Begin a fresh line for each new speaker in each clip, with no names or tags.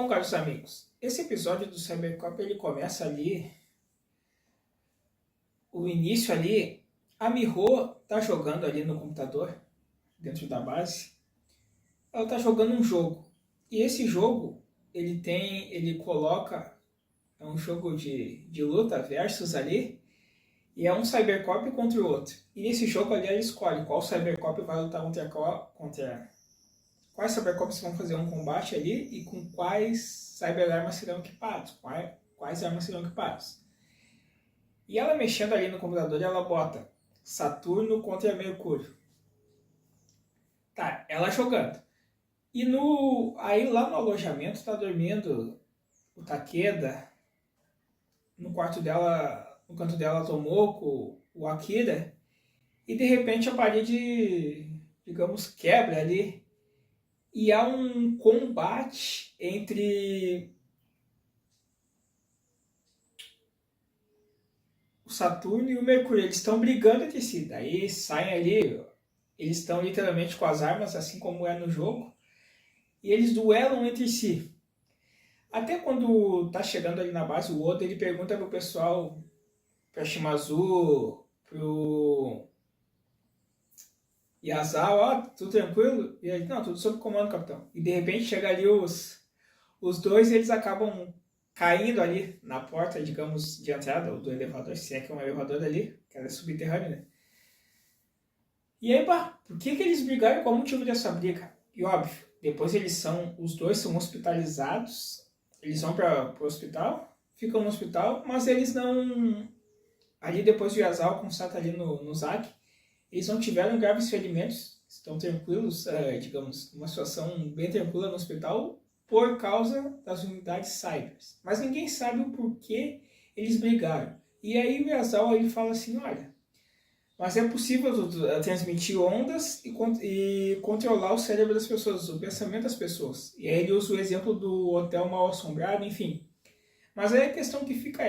Bom, caros amigos, esse episódio do Cybercop ele começa ali, o início ali, a Miho tá jogando ali no computador, dentro da base, ela tá jogando um jogo, e esse jogo, ele coloca, é um jogo de luta versus ali, e é um Cybercop contra o outro, e nesse jogo ali ela escolhe qual Cybercop vai lutar quais Cybercops vão fazer um combate ali e com quais Cyberarmas serão equipados, quais armas serão equipadas. E ela mexendo ali no computador, ela bota Saturno contra Mercúrio. Tá, ela jogando. E aí lá no alojamento tá dormindo o Takeda, no quarto dela, no canto dela Tomoko, o Akira, e de repente a parede, digamos, quebra ali. E há um combate entre o Saturno e o Mercúrio. Eles estão brigando entre si. Daí saem ali, eles estão literalmente com as armas, assim como é no jogo. E eles duelam entre si. Até quando tá chegando ali na base, o Oda ele pergunta pro pessoal, pra Shimazu, pro Yazawa, ó, tudo tranquilo? E ele, não, tudo sob comando, capitão. E de repente chega ali os dois e eles acabam caindo ali na porta, digamos, de entrada do elevador, se é que é um elevador ali, que era subterrâneo, né? E aí, pá, por que eles brigaram? Qual o motivo dessa briga? E óbvio, depois os dois são hospitalizados, eles vão para o hospital, ficam no hospital, mas eles não... Ali depois o Yasal constata ali no Zack, eles não tiveram graves ferimentos, estão tranquilos, digamos, numa situação bem tranquila no hospital, por causa das unidades cybers. Mas ninguém sabe o porquê eles brigaram. E aí o Yasal ele fala assim, olha, mas é possível transmitir ondas e controlar o cérebro das pessoas, o pensamento das pessoas. E aí ele usa o exemplo do hotel mal assombrado, enfim. Mas aí a questão que fica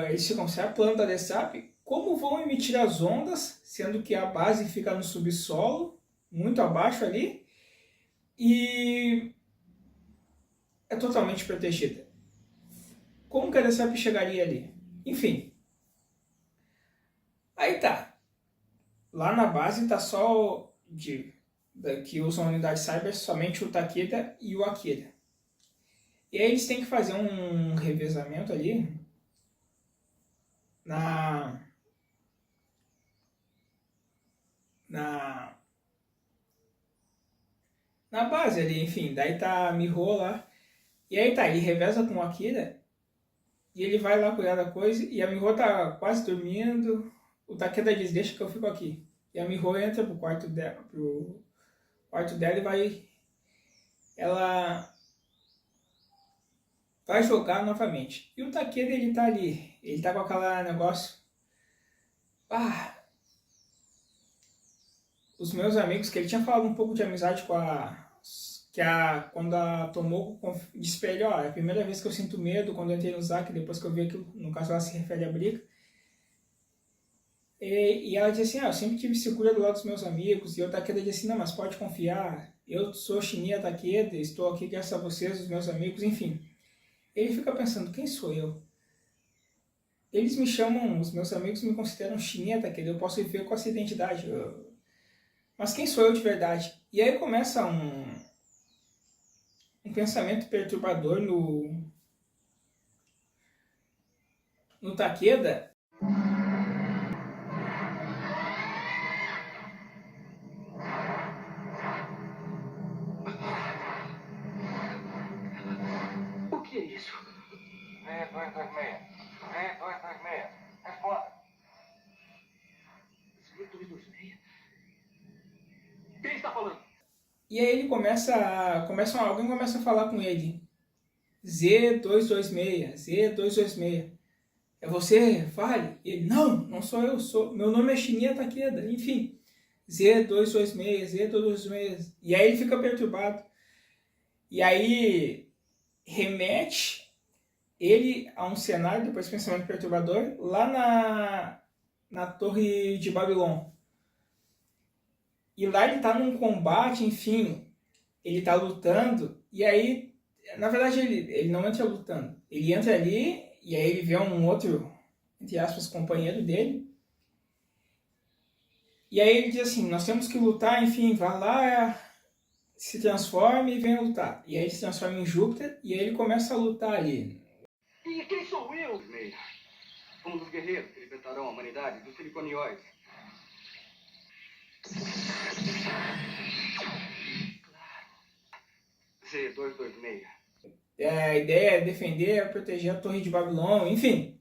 eles ficam se a planta dessape, como vão emitir as ondas, sendo que a base fica no subsolo, muito abaixo ali, e é totalmente protegida. Como que a DSAP chegaria ali? Enfim. Aí tá. Lá na base tá só que usam a unidade cyber somente o Takeda e o Akira. E aí eles têm que fazer um revezamento ali na base ali, enfim. Daí tá a Miho lá. E aí tá, ele reveza com o Akira e ele vai lá cuidar da coisa e a Miho tá quase dormindo. O Takeda diz, deixa que eu fico aqui. E a Miho entra pro quarto dela e ela vai jogar novamente. E o Takeda ele tá ali, ele tá com aquele negócio, os meus amigos, que ele tinha falado um pouco de amizade com quando a Tomoko disse pra ele, ó, é a primeira vez que eu sinto medo quando eu entrei no Zack, depois que eu vi aquilo, no caso ela se refere à briga. E ela disse assim, eu sempre tive segura do lado dos meus amigos, e o Takeda disse assim, não, mas pode confiar, eu sou Shinya Takeda, estou aqui graças a vocês, os meus amigos, enfim. Ele fica pensando, quem sou eu? Eles me chamam, os meus amigos me consideram Shinya Takeda, eu posso viver com essa identidade, mas quem sou eu de verdade? E aí começa um pensamento perturbador no Takeda.
O que é isso?
3226. 3226. Responda.
3226? Quem está falando?
E aí ele alguém começa a falar com ele. Z226, Z226. É você? Fale. E ele, não sou eu, meu nome é Shinya Takeda. Enfim, Z226, Z226. E aí ele fica perturbado. E aí remete ele a um cenário, depois pensamento perturbador, lá na Torre de Babilônia. E lá ele tá num combate, enfim, ele tá lutando, e aí Na verdade, ele não entra lutando. Ele entra ali e aí ele vê um outro, entre aspas, companheiro dele. E aí ele diz assim, nós temos que lutar, enfim, vá lá, se transforme e venha lutar. E aí ele se transforma em Júpiter e aí ele começa a lutar ali.
E quem sou eu?
Meia. Um dos guerreiros que libertarão a humanidade dos siliconióides. Z226.
A ideia é defender, é proteger a Torre de Babilônia, enfim.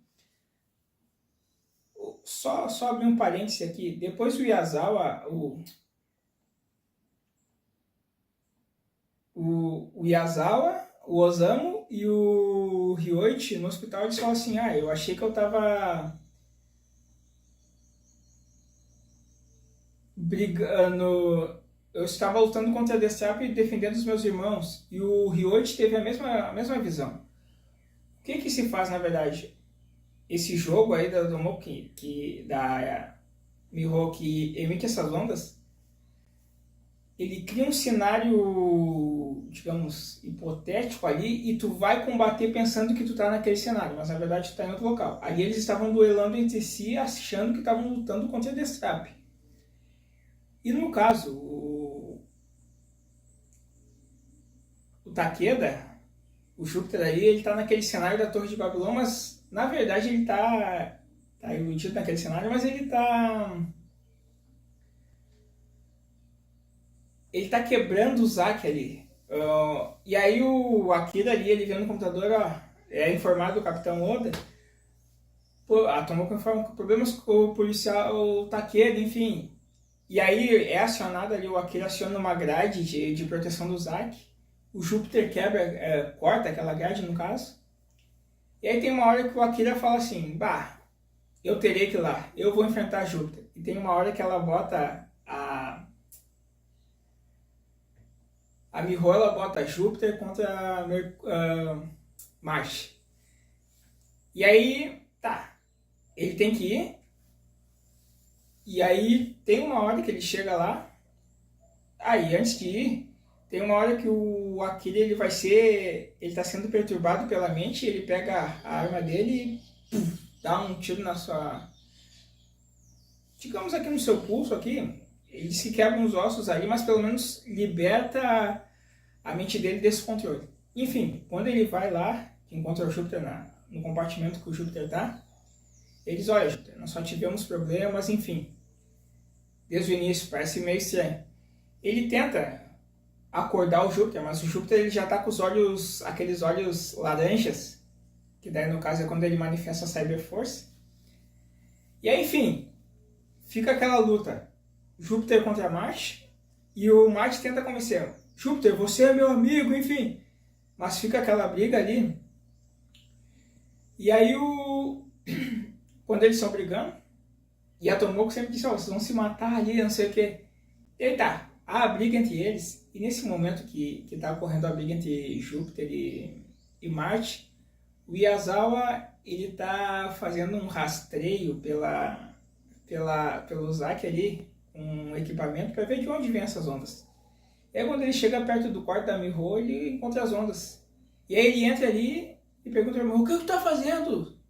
Só abrir um parêntese aqui. Depois o Yazawa, o Yazawa, o Osamu e o Ryoichi no hospital eles falam assim, eu achei que eu tava brigando, eu estava lutando contra a Destap e defendendo os meus irmãos, e o Ryoichi teve a mesma visão. O que se faz na verdade? Esse jogo aí da Miho que emite essas ondas, ele cria um cenário, digamos, hipotético ali e tu vai combater pensando que tu tá naquele cenário, mas na verdade tu tá em outro local. Ali eles estavam duelando entre si, achando que estavam lutando contra a Destrap. E no caso, o Takeda, o Júpiter ali, ele tá naquele cenário da Torre de Babilônia, mas na verdade ele tá iludido naquele cenário, mas ele tá quebrando o Zack ali. E aí o Akira ali, ele vendo no computador, é informado do Capitão Oda, a Tomoko informa problemas com o policial Takeda, enfim. E aí é acionado ali, o Akira aciona uma grade de proteção do Zack. O Júpiter corta aquela grade no caso. E aí tem uma hora que o Akira fala assim, eu terei que ir lá, eu vou enfrentar Júpiter. E tem uma hora que ela bota a Miho, ela bota Júpiter contra Marte. E aí, ele tem que ir. E aí tem uma hora que ele chega lá. Aí antes de ir, tem uma hora que o Akira ele tá sendo perturbado pela mente, ele pega a arma dele e dá um tiro na sua, digamos aqui no seu pulso aqui. Ele se quebra uns ossos ali, mas pelo menos liberta a mente dele desse controle. Enfim, quando ele vai lá, encontra o Júpiter no compartimento que o Júpiter tá, eles, olha, Júpiter, nós só tivemos problemas, enfim. Desde o início, parece meio estranho. Ele tenta acordar o Júpiter, mas o Júpiter ele já tá com os olhos, aqueles olhos laranjas, que daí no caso é quando ele manifesta a Cyberforce. E aí, enfim, fica aquela luta, Júpiter contra Marte, e o Marte tenta convencer, Júpiter, você é meu amigo, enfim. Mas fica aquela briga ali. E aí quando eles estão brigando, e a Tomoko sempre diz, vocês vão se matar ali, não sei o que. E aí há a briga entre eles, e nesse momento que tá ocorrendo a briga entre Júpiter e Marte, o Yazawa, ele tá fazendo um rastreio pelo Zack ali, um equipamento, para ver de onde vem essas ondas. E aí quando ele chega perto do quarto da Miho, ele encontra as ondas. E aí ele entra ali e pergunta pra Miho, o que tu tá fazendo?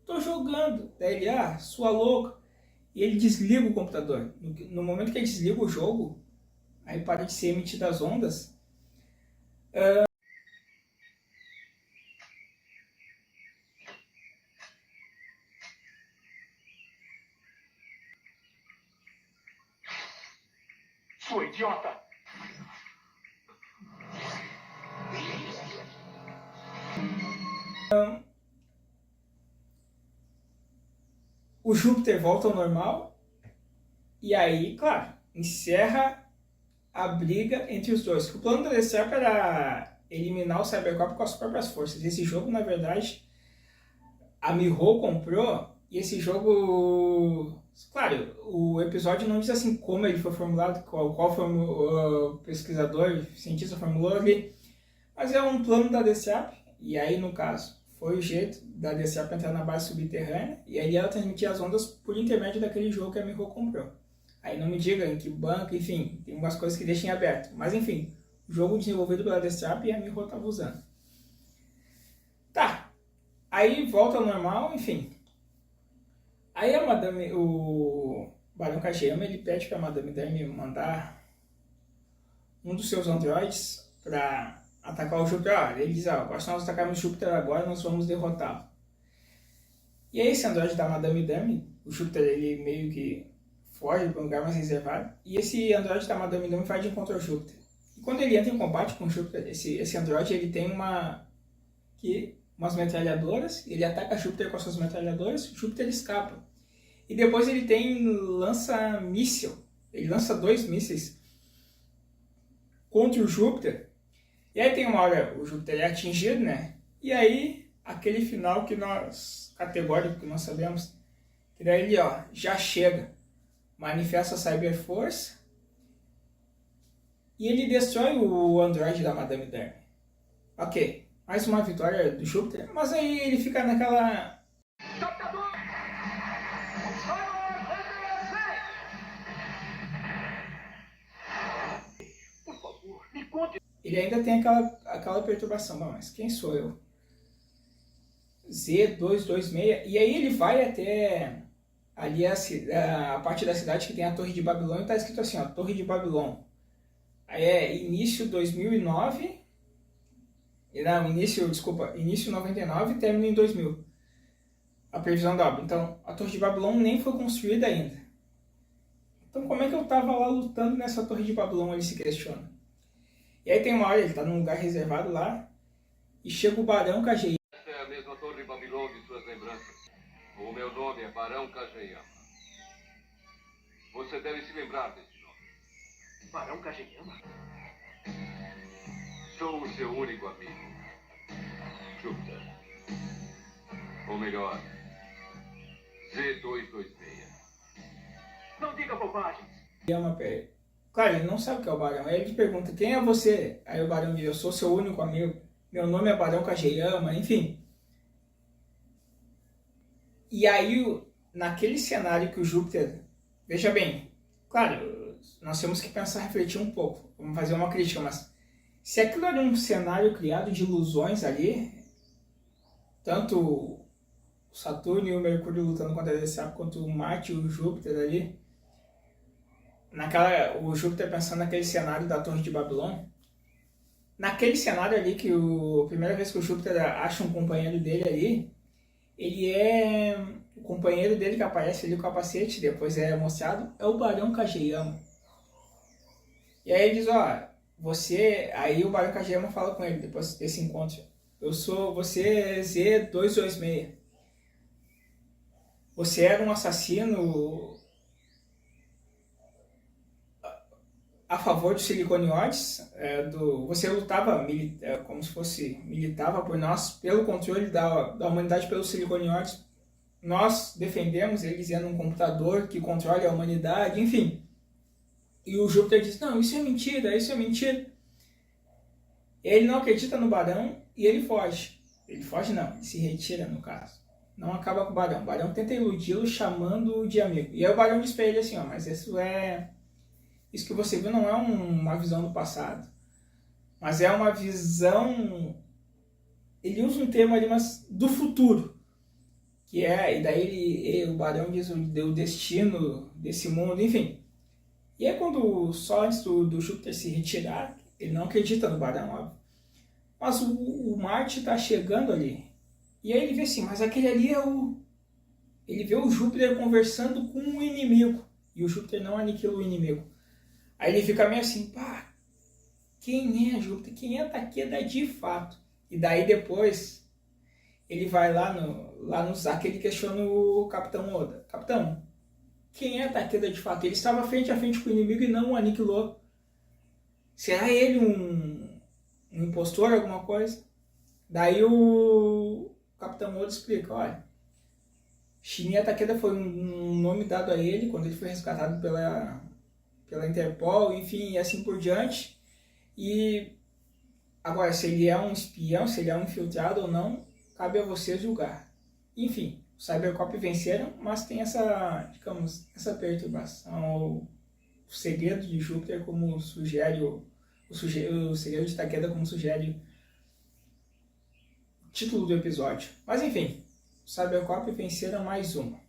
Tô jogando. Daí ele, sua louca. E ele desliga o computador. No momento que ele desliga o jogo, aí para de ser emitidas as ondas.
Sua idiota!
O Júpiter volta ao normal. E aí, claro, encerra a briga entre os dois. O plano da Destrap era eliminar o Cybercorp com as próprias forças. Esse jogo, na verdade, a Miho comprou, e esse jogo... Claro, o episódio não diz assim como ele foi formulado, qual foi o pesquisador, cientista formulou ali, mas é um plano da Destrap, e aí, no caso, foi o jeito da Destrap entrar na base subterrânea, e aí ela transmitia as ondas por intermédio daquele jogo que a Miho comprou. Aí não me diga em que banco, enfim, tem umas coisas que deixam em aberto. Mas enfim, o jogo desenvolvido pela Destrap e a Miho estava usando. Aí volta ao normal, enfim. Aí o Barão Kageyama, ele pede pra Madame Dami mandar um dos seus androides para atacar o Júpiter. Ele diz, agora se nós atacarmos Júpiter agora, nós vamos derrotá-lo. E aí esse androide da Madame Dami, o Júpiter, ele meio que foge para um lugar mais reservado, e esse androide da Madame Dami vai de encontro ao Júpiter. E quando ele entra em combate com o Júpiter, esse androide, ele tem umas metralhadoras, ele ataca Júpiter com as suas metralhadoras, o Júpiter escapa. E depois ele lança míssil, ele lança 2 mísseis contra o Júpiter. E aí tem uma hora, o Júpiter é atingido, né? E aí, aquele final categórico que nós sabemos, que daí ele, já chega, manifesta a Cyberforce, e ele destrói o androide da Madame Dami. Ok, mais uma vitória do Júpiter, mas aí ele fica naquela...
Captador! Por favor, me conte.
Ele ainda tem aquela perturbação, mas quem sou eu? Z226, e aí ele vai até ali a parte da cidade que tem a Torre de Babilônia, e tá escrito assim, Torre de Babilônia. Aí é início 2009, não, início 99 e término em 2000. A previsão da obra. Então, a Torre de Babilônia nem foi construída ainda. Então, como é que eu tava lá lutando nessa Torre de Babilônia? Ele se questiona. E aí tem uma hora, ele tá num lugar reservado lá, e chega o Barão Kageyama.
Esta é a mesma Torre Babilônia de suas lembranças. O meu nome é Barão Kageyama. Você deve se lembrar desse nome.
Barão Kageyama?
Sou o seu único amigo. Júpiter. Ou melhor, Z226.
Não diga bobagens.
Claro, ele não sabe o que é o Barão. Aí ele pergunta, quem é você? Aí o Barão diz, eu sou seu único amigo. Meu nome é Barão Kageyama, enfim. E aí, naquele cenário que o Júpiter... Veja bem, claro, nós temos que pensar, refletir um pouco. Vamos fazer uma crítica, mas... Se aquilo era um cenário criado de ilusões ali, tanto o Saturno e o Mercúrio lutando contra a DC, quanto o Marte e o Júpiter ali, o Júpiter pensando naquele cenário da Torre de Babilônia, naquele cenário ali que a primeira vez que o Júpiter acha um companheiro dele ali, ele é o companheiro dele que aparece ali, o capacete, depois é mostrado, é o Barão Kageyama. E aí ele diz, aí o Barão Kageyama fala com ele, depois desse encontro, você é Z226. Você era um assassino a favor dos siliconiotes, você lutava como se fosse, militava por nós, pelo controle da humanidade pelos siliconiotes. Nós defendemos eles dizendo um computador que controle a humanidade, enfim. E o Júpiter diz, não, isso é mentira, isso é mentira. Ele não acredita no Barão e ele foge. Ele foge não, ele se retira no caso. Não acaba com o Barão. O Barão tenta iludi-lo chamando-o de amigo. E aí o Barão diz pra ele assim, mas isso que você viu não é uma visão do passado. Mas é uma visão... Ele usa um termo ali, mas do futuro. E daí o Barão diz o destino desse mundo, enfim. E aí quando só antes do Júpiter se retirar, ele não acredita no Barão, óbvio. Mas o Marte está chegando ali. E aí ele vê assim, mas aquele ali ele vê o Júpiter conversando com o inimigo. E o Júpiter não aniquila o inimigo. Aí ele fica meio assim, quem é Júpiter? Quem é Takeda de fato? E daí depois ele vai lá no Zack, ele questiona o Capitão Oda. Capitão, quem é Takeda de fato? Ele estava frente a frente com o inimigo e não o aniquilou. Será ele um impostor, alguma coisa? Daí o Capitão Oda explica, olha, Shinya Takeda foi um nome dado a ele quando ele foi resgatado pela Interpol, enfim, e assim por diante. E agora, se ele é um espião, se ele é um infiltrado ou não, cabe a você julgar. Enfim, os Cybercop venceram, mas tem essa perturbação. O segredo de Júpiter, como sugere o segredo de Takeda, como sugere título do episódio. Mas enfim, os Cybercop venceram mais uma.